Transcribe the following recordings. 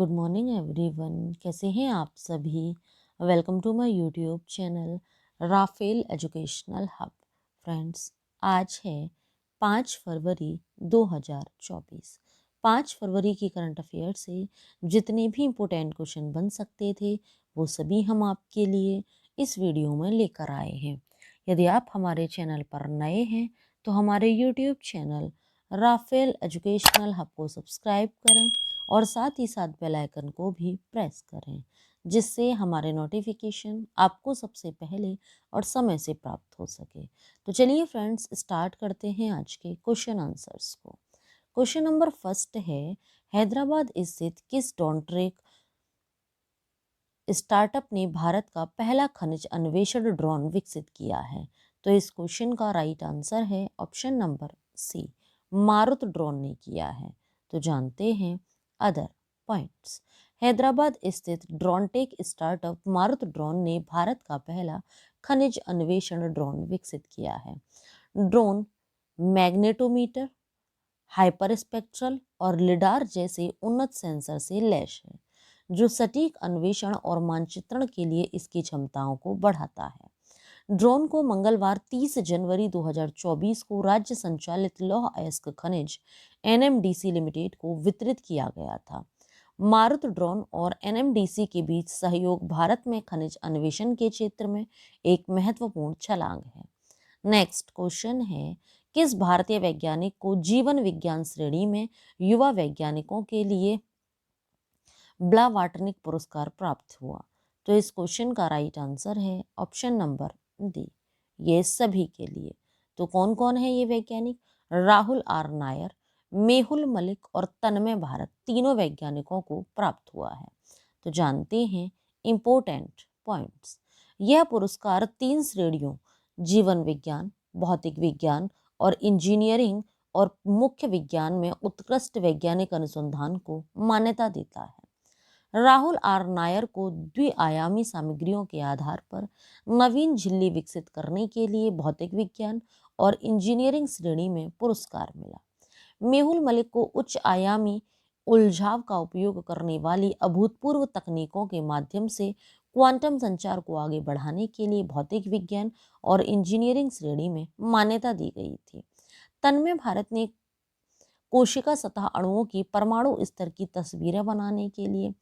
Good morning everyone, कैसे हैं आप सभी। Welcome to my YouTube channel Rafael educational hub. Friends, आज है 5 फरवरी 2024। 5 फरवरी की करंट अफेयर से जितने भी इम्पोर्टेंट क्वेश्चन बन सकते थे वो सभी हम आपके लिए इस वीडियो में लेकर आए हैं। यदि आप हमारे चैनल पर नए हैं तो हमारे YouTube channel Rafael educational hub को सब्सक्राइब करें और साथ ही साथ बेल आइकन को भी प्रेस करें, जिससे हमारे नोटिफिकेशन आपको सबसे पहले और समय से प्राप्त हो सके। तो चलिए फ्रेंड्स, स्टार्ट करते हैं आज के क्वेश्चन आंसर्स को। क्वेश्चन नंबर फर्स्ट है, हैदराबाद स्थित किस डॉन्ट्रेक स्टार्टअप ने भारत का पहला खनिज अन्वेषण ड्रोन विकसित किया है? तो इस क्वेश्चन का राइट आंसर है ऑप्शन नंबर सी, मारुत ड्रोन ने किया है। तो जानते हैं अदर पॉइंट्स। हैदराबाद स्थित ड्रोनटेक स्टार्टअप मारुत ड्रोन ने भारत का पहला खनिज अन्वेषण ड्रोन विकसित किया है। ड्रोन मैग्नेटोमीटर, हाइपरस्पेक्ट्रल और लिडार जैसे उन्नत सेंसर से लैस है, जो सटीक अन्वेषण और मानचित्रण के लिए इसकी क्षमताओं को बढ़ाता है। ड्रोन को मंगलवार 30 जनवरी 2024 को राज्य संचालित लौह अयस्क खनिज एनएमडीसी लिमिटेड को वितरित किया गया था। मारुत ड्रोन और एनएमडीसी के बीच सहयोग भारत में खनिज अन्वेषण के क्षेत्र में एक महत्वपूर्ण छलांग है। नेक्स्ट क्वेश्चन है, किस भारतीय वैज्ञानिक को जीवन विज्ञान श्रेणी में युवा वैज्ञानिकों के लिए ब्लावाटनिक पुरस्कार प्राप्त हुआ? तो इस क्वेश्चन का राइट आंसर है ऑप्शन नंबर डी, ये सभी के लिए। तो कौन कौन है ये वैज्ञानिक? राहुल आर नायर, मेहुल मलिक और तन्मय भारत, तीनों वैज्ञानिकों को प्राप्त हुआ है। तो जानते हैं इंपोर्टेंट पॉइंट्स। यह पुरस्कार 3 श्रेणियों जीवन विज्ञान, भौतिक विज्ञान और इंजीनियरिंग और मुख्य विज्ञान में उत्कृष्ट वैज्ञानिक अनुसंधान को मान्यता देता है। राहुल आर नायर को द्विआयामी सामग्रियों के आधार पर नवीन झिल्ली विकसित करने के लिए भौतिक विज्ञान और इंजीनियरिंग श्रेणी में पुरस्कार मिला। मेहुल मलिक को उच्च आयामी उलझाव का उपयोग करने वाली अभूतपूर्व तकनीकों के माध्यम से क्वांटम संचार को आगे बढ़ाने के लिए भौतिक विज्ञान और इंजीनियरिंग श्रेणी में मान्यता दी गई थी। तन्मय भारत ने कोशिका सतह अणुओं की परमाणु स्तर की तस्वीरें बनाने के लिए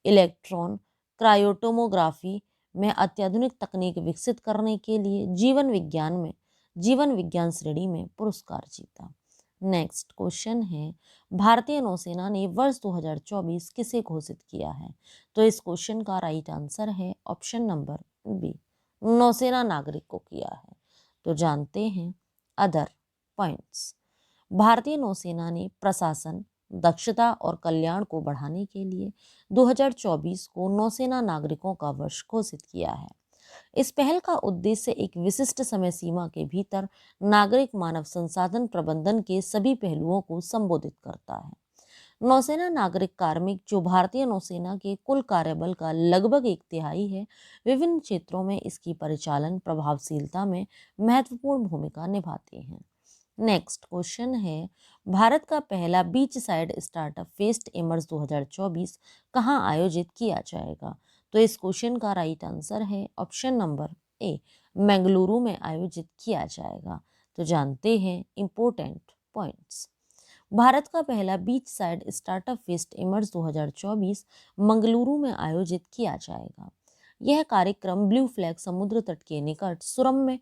इलेक्ट्रॉन क्रायोटोमोग्राफी में अत्याधुनिक तकनीक विकसित करने के लिए जीवन विज्ञान श्रेणी में पुरस्कार जीता। नेक्स्ट क्वेश्चन है, भारतीय नौसेना ने वर्ष 2024 किसे घोषित किया है? तो इस क्वेश्चन का राइट आंसर है ऑप्शन नंबर बी, नौसेना नागरिक को किया है। तो जानते हैं अदर पॉइंट्स। भारतीय नौसेना ने प्रशासन, दक्षता और कल्याण को बढ़ाने के लिए 2024 को नौसेना नागरिकों का वर्ष घोषित किया है। इस पहल का उद्देश्य एक विशिष्ट समय सीमा के भीतर नागरिक मानव संसाधन प्रबंधन के सभी पहलुओं को संबोधित करता है। नौसेना नागरिक कार्मिक, जो भारतीय नौसेना के कुल कार्यबल का लगभग 1/3 है, विभिन्न क्षेत्रों में इसकी परिचालन प्रभावशीलता में महत्वपूर्ण भूमिका निभाते हैं। नेक्स्ट क्वेश्चन है, भारत का पहला beach side startup fest immerse 2024 कहाँ आयोजित किया जाएगा? तो इस क्वेश्चन का राइट आंसर है ऑप्शन नंबर ए, बेंगलुरु में आयोजित किया जाएगा। तो जानते हैं इंपोर्टेंट पॉइंट्स। भारत का पहला beach side startup fest immerse 2024 Mangaluru में आयोजित किया जाएगा। यह कार्यक्रम ब्लू फ्लैग समुद्र तट के निकट सुरम्य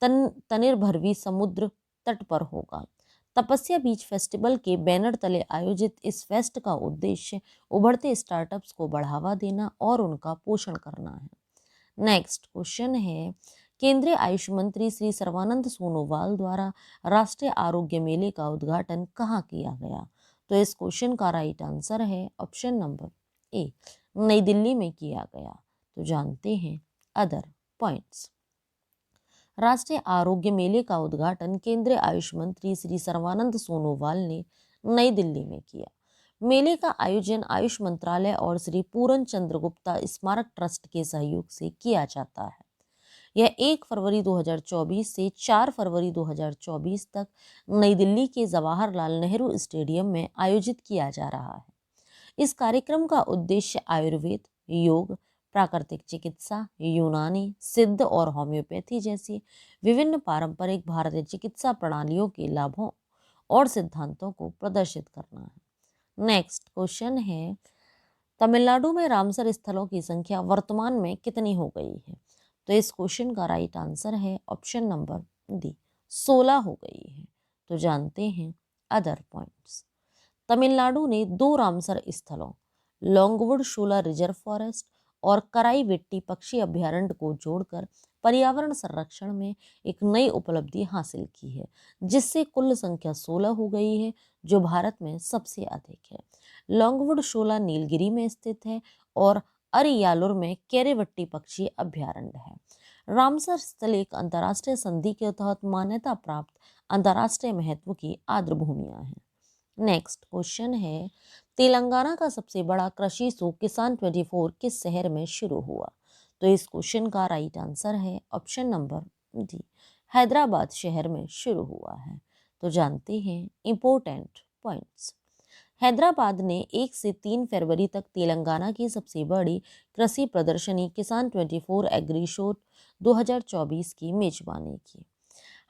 तनिर्भरवी समुद्र तट पर होगा। तपस्या बीच फेस्टिवल के बैनर तले आयोजित इस फेस्ट का उद्देश्य उभरते स्टार्टअप्स को बढ़ावा देना और उनका पोषण करना है। नेक्स्ट क्वेश्चन है, केंद्रीय आयुष मंत्री श्री सर्बानंद सोनोवाल द्वारा राष्ट्रीय आरोग्य मेले का उद्घाटन कहाँ किया गया? तो इस क्वेश्चन का राइट आंसर है ऑप्शन नंबर ए, नई दिल्ली में किया गया। तो जानते हैं अदर पॉइंट्स। राष्ट्रीय आरोग्य मेले का उद्घाटन केंद्रीय आयुष मंत्री श्री सर्बानंद सोनोवाल ने नई दिल्ली में किया। मेले का आयोजन आयुष मंत्रालय और श्री पूरन चंद्र गुप्ता स्मारक ट्रस्ट के सहयोग से किया जाता है। यह 1 फरवरी 2024 से 4 फरवरी 2024 तक नई दिल्ली के जवाहरलाल नेहरू स्टेडियम में आयोजित किया जा रहा है। इस कार्यक्रम का उद्देश्य आयुर्वेद, योग, प्राकृतिक चिकित्सा, यूनानी, सिद्ध और होम्योपैथी जैसी विभिन्न पारंपरिक भारतीय चिकित्सा प्रणालियों के लाभों और सिद्धांतों को प्रदर्शित करना है। नेक्स्ट क्वेश्चन है, तमिलनाडु में रामसर स्थलों की संख्या वर्तमान में कितनी हो गई है? तो इस क्वेश्चन का राइट आंसर है ऑप्शन नंबर डी, 16 हो गई है। तो जानते हैं अदर पॉइंट्स। तमिलनाडु ने 2 रामसर स्थलों, लॉन्गवुड शोला रिजर्व फॉरेस्ट और कराईवेट्टी पक्षी अभ्यारण्य को जोड़कर पर्यावरण संरक्षण में एक नई उपलब्धि हासिल की है, जिससे कुल संख्या 16 हो गई है, जो भारत में सबसे अधिक है। लॉन्गवुड शोला नीलगिरी में स्थित है और अरियालुर में केरेवट्टी पक्षी अभ्यारण्य है। रामसर स्थल एक अंतर्राष्ट्रीय संधि के तहत मान्यता प्राप्त अंतर्राष्ट्रीय महत्व की आर्द्र भूमियां हैं। नेक्स्ट क्वेश्चन है, तेलंगाना का सबसे बड़ा कृषि शो किसान 24 किस शहर में शुरू हुआ? तो इस क्वेश्चन का राइट आंसर है ऑप्शन नंबर डी, हैदराबाद शहर में शुरू हुआ है। तो जानते हैं इंपॉर्टेंट पॉइंट्स। हैदराबाद ने 1 से 3 फरवरी तक तेलंगाना की सबसे बड़ी कृषि प्रदर्शनी किसान 24 एग्री शो 2024 की मेजबानी की।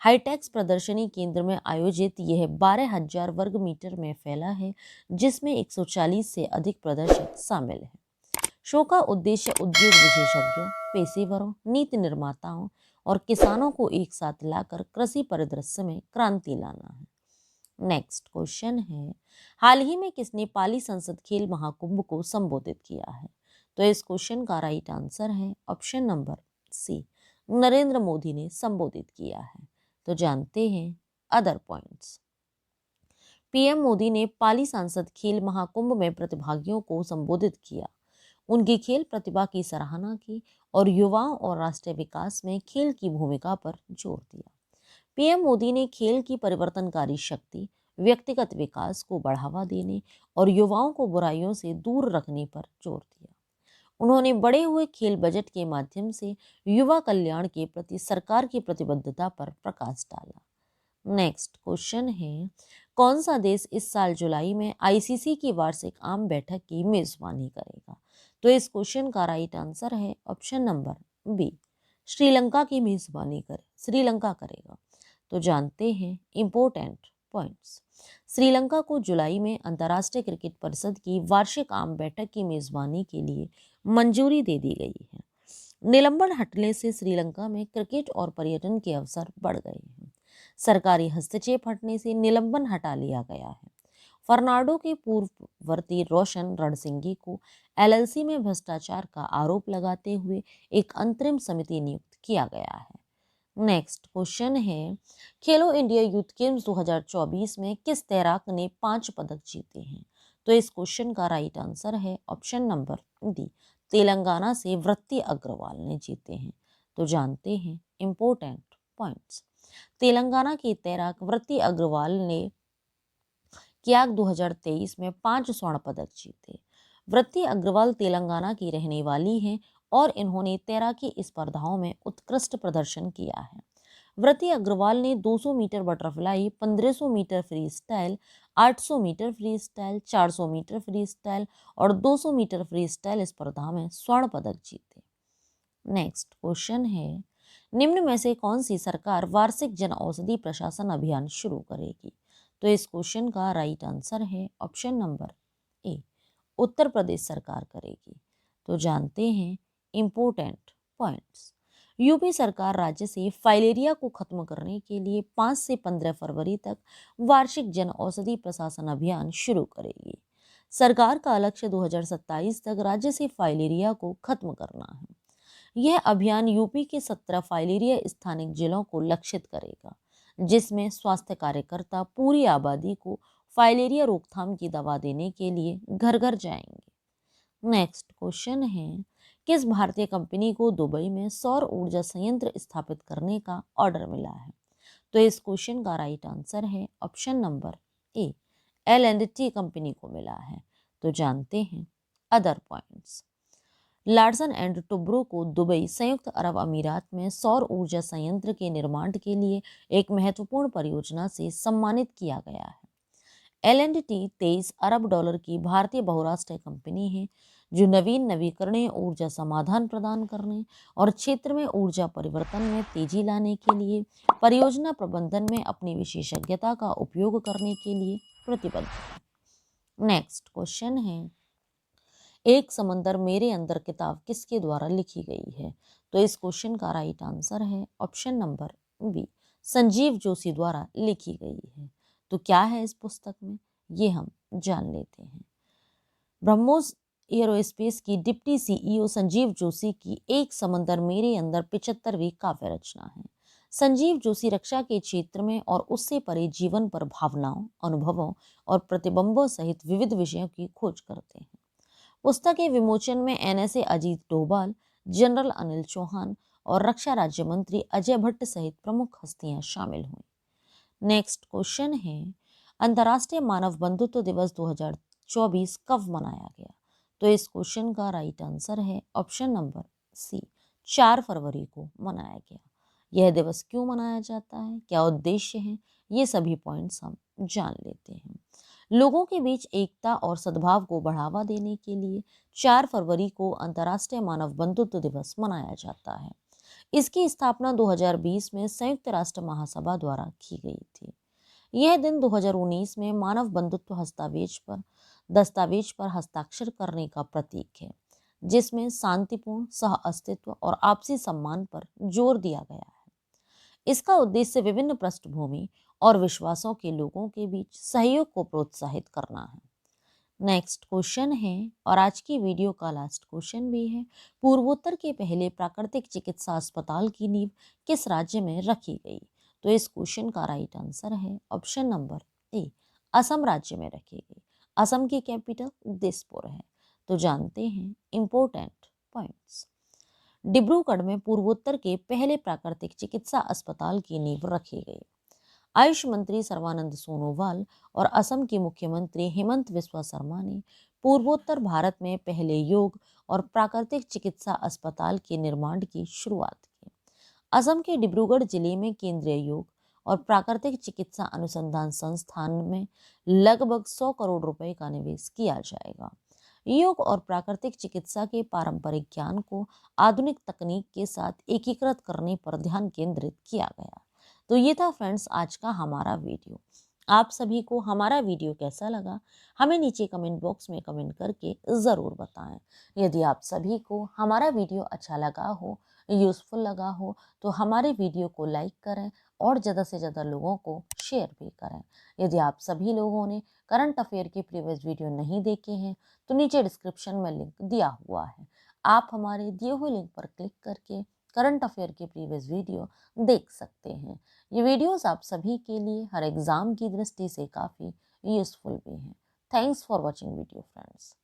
हाईटेक्स प्रदर्शनी केंद्र में आयोजित यह 12,000 वर्ग मीटर में फैला है, जिसमें 140 से अधिक प्रदर्शक शामिल हैं। शो का उद्देश्य उद्योग विशेषज्ञों, पेशेवरों, नीति निर्माताओं और किसानों को एक साथ लाकर कृषि परिदृश्य में क्रांति लाना है। नेक्स्ट क्वेश्चन है, हाल ही में किसने पाली संसद खेल महाकुंभ को संबोधित किया है? तो इस क्वेश्चन का राइट आंसर है option number C, Narendra Modi ने संबोधित किया है। तो जानते हैं अदर पॉइंट्स। पीएम मोदी ने पाली सांसद खेल महाकुंभ में प्रतिभागियों को संबोधित किया, उनकी खेल प्रतिभा की सराहना की और युवाओं और राष्ट्रीय विकास में खेल की भूमिका पर जोर दिया। पीएम मोदी ने खेल की परिवर्तनकारी शक्ति, व्यक्तिगत विकास को बढ़ावा देने और युवाओं को बुराइयों से दूर रखने पर जोर दिया। उन्होंने बढ़े हुए खेल बजट के माध्यम से युवा कल्याण के प्रति सरकार की प्रतिबद्धता पर प्रकाश डाला। नेक्स्ट क्वेश्चन है, कौन सा देश इस साल जुलाई में आईसीसी की वार्षिक आम बैठक की मेजबानी करेगा? तो इस क्वेश्चन का राइट आंसर है ऑप्शन नंबर बी, श्रीलंका की मेजबानी श्रीलंका करेगा। तो जानते हैं इंपॉर्टेंट पॉइंट्स। श्रीलंका को जुलाई में अंतर्राष्ट्रीय क्रिकेट परिषद की वार्षिक आम बैठक की मेजबानी के लिए मंजूरी दे दी गई है। निलंबन हटने से श्रीलंका में क्रिकेट और पर्यटन के अवसर बढ़ गए हैं। सरकारी हस्तक्षेप हटने से निलंबन हटा लिया गया है। फर्नांडो के पूर्ववर्ती रोशन रणसिंघी को एलएलसी में भ्रष्टाचार का आरोप लगाते हुए एक अंतरिम समिति नियुक्त किया गया है। नेक्स्ट क्वेश्चन है, खेलो इंडिया यूथ गेम्स 2024 में किस तैराक ने 5 पदक जीते हैं? तो इस क्वेश्चन का राइट आंसर है ऑप्शन नंबर डी, तेलंगाना से वृत्ति अग्रवाल ने जीते हैं। तो जानते हैं इंपॉर्टेंट पॉइंट्स। तेलंगाना की तैराक वृत्ति अग्रवाल ने कियाक 2023 में 5 स्वर्ण पदक जीते। वृत्ति अग्रवाल तेलंगाना की रहने वाली हैं और इन्होंने तैराकी स्पर्धाओं में उत्कृष्ट प्रदर्शन किया है। वृत्ति अग्रवाल ने 200 meter butterfly, 1500 meter freestyle, 800 meter freestyle, 400 meter freestyle और 200 मीटर फ्री स्टाइल स्पर्धा में स्वर्ण पदक जीते। नेक्स्ट क्वेश्चन है, निम्न में से कौन सी सरकार वार्षिक जन औषधि प्रशासन अभियान शुरू करेगी? तो इस क्वेश्चन का राइट आंसर है option number A, Uttar Pradesh सरकार करेगी। तो जानते हैं इंपॉर्टेंट पॉइंट्स। यूपी सरकार राज्य से फाइलेरिया को खत्म करने के लिए 5 से 15 फरवरी तक वार्षिक जन औषधि प्रशासन अभियान शुरू करेगी। सरकार का लक्ष्य 2027 तक राज्य से फाइलेरिया को खत्म करना है। यह अभियान यूपी के 17 फाइलेरिया स्थानिक जिलों को लक्षित करेगा, जिसमें स्वास्थ्य कार्यकर्ता पूरी आबादी को फाइलेरिया रोकथाम की दवा देने के लिए घर घर जाएंगे। नेक्स्ट क्वेश्चन है, किस भारतीय कंपनी को दुबई में सौर ऊर्जा संयंत्र स्थापित करने का ऑर्डर मिला है? तो इस क्वेश्चन का राइट आंसर है option number A, L&T company को मिला है। तो जानते हैं other points. Larsen and Toubro को दुबई संयुक्त अरब अमीरात में सौर ऊर्जा संयंत्र के निर्माण के लिए एक महत्वपूर्ण परियोजना से सम्मानित किया गया है। L&T 23 अरब डॉलर की भारतीय बहुराष्ट्रीय कंपनी है जो नवीकरणीय ऊर्जा समाधान प्रदान करने और क्षेत्र में ऊर्जा परिवर्तन में तेजी लाने के लिए परियोजना प्रबंधन में अपनी विशेषज्ञता का उपयोग करने के लिए प्रतिबद्ध है। नेक्स्ट क्वेश्चन है, एक समंदर मेरे अंदर किताब किसके द्वारा लिखी गई है? तो इस क्वेश्चन का राइट आंसर है option number B, Sanjeev Joshi द्वारा लिखी गई है। तो क्या है इस पुस्तक में, ये हम जान लेते हैं। ब्रह्मोस एरोस्पेस की डिप्टी सीईओ संजीव जोशी की एक समंदर मेरे अंदर 75वीं काव्य रचना है। संजीव जोशी रक्षा के क्षेत्र में और उससे परे जीवन पर भावनाओं, अनुभवों और प्रतिबिंबों सहित विविध विषयों की खोज करते हैं। पुस्तक के विमोचन में NSA अजीत डोभाल, जनरल अनिल चौहान और रक्षा राज्य मंत्री अजय भट्ट सहित प्रमुख हस्तियां शामिल हुई। नेक्स्ट क्वेश्चन है, अंतर्राष्ट्रीय मानव बंधुत्व दिवस 2024 कब मनाया गया? तो इस क्वेश्चन का राइट आंसर है ऑप्शन नंबर सी, 4 फरवरी को मनाया गया। यह दिवस क्यों मनाया जाता है, क्या उद्देश्य है, ये सभी पॉइंट्स हम जान लेते हैं। लोगों के बीच एकता और सद्भाव को बढ़ावा देने के लिए 4 फरवरी को अंतर्राष्ट्रीय मानव बंधुत्व दिवस मनाया जाता है। इसकी स्थापना 2020 में संयुक्त राष्ट्र महासभा द्वारा की गई थी। यह दिन 2019 में मानव बंधुत्व दस्तावेज पर हस्ताक्षर करने का प्रतीक है, जिसमें शांतिपूर्ण सह अस्तित्व और आपसी सम्मान पर जोर दिया गया है। इसका उद्देश्य विभिन्न पृष्ठभूमि और विश्वासों के लोगों के बीच सहयोग को प्रोत्साहित करना है। नेक्स्ट क्वेश्चन है, और आज की वीडियो का लास्ट क्वेश्चन भी है, पूर्वोत्तर के पहले प्राकृतिक चिकित्सा अस्पताल की नींव किस राज्य में रखी गई? तो इस क्वेश्चन का राइट आंसर है ऑप्शन नंबर ए, असम राज्य में रखी गई। असम की कैपिटल दिसपुर है। तो जानते हैं इंपॉर्टेंट पॉइंट्स। डिब्रूगढ़ में पूर्वोत्तर के पहले प्राकृतिक चिकित्सा अस्पताल की नींव रखी गई। आयुष मंत्री सर्बानंद सोनोवाल और असम के मुख्यमंत्री हेमंत बिस्वा शर्मा ने पूर्वोत्तर भारत में पहले योग और प्राकृतिक चिकित्सा अस्पताल के निर्माण की शुरुआत की। असम के डिब्रूगढ़ जिले में केंद्रीय योग और प्राकृतिक चिकित्सा अनुसंधान संस्थान में लगभग 100 करोड़ रुपए का निवेश किया जाएगा। योग और प्राकृतिक चिकित्सा के पारंपरिक ज्ञान को आधुनिक तकनीक के साथ एकीकृत करने पर ध्यान केंद्रित किया गया। तो ये था फ्रेंड्स आज का हमारा वीडियो। आप सभी को हमारा वीडियो कैसा लगा हमें नीचे कमेंट बॉक्स में कमेंट करके ज़रूर बताएं। यदि आप सभी को हमारा वीडियो अच्छा लगा हो, यूज़फुल लगा हो, तो हमारे वीडियो को लाइक करें और ज़्यादा से ज़्यादा लोगों को शेयर भी करें। यदि आप सभी लोगों ने करंट अफेयर के प्रीवियस वीडियो नहीं देखे हैं तो नीचे डिस्क्रिप्शन में लिंक दिया हुआ है, आप हमारे दिए हुए लिंक पर क्लिक करके करंट अफेयर के प्रीवियस वीडियो देख सकते हैं। ये वीडियोस आप सभी के लिए हर एग्ज़ाम की दृष्टि से काफ़ी यूज़फुल भी हैं। Thanks for watching video friends.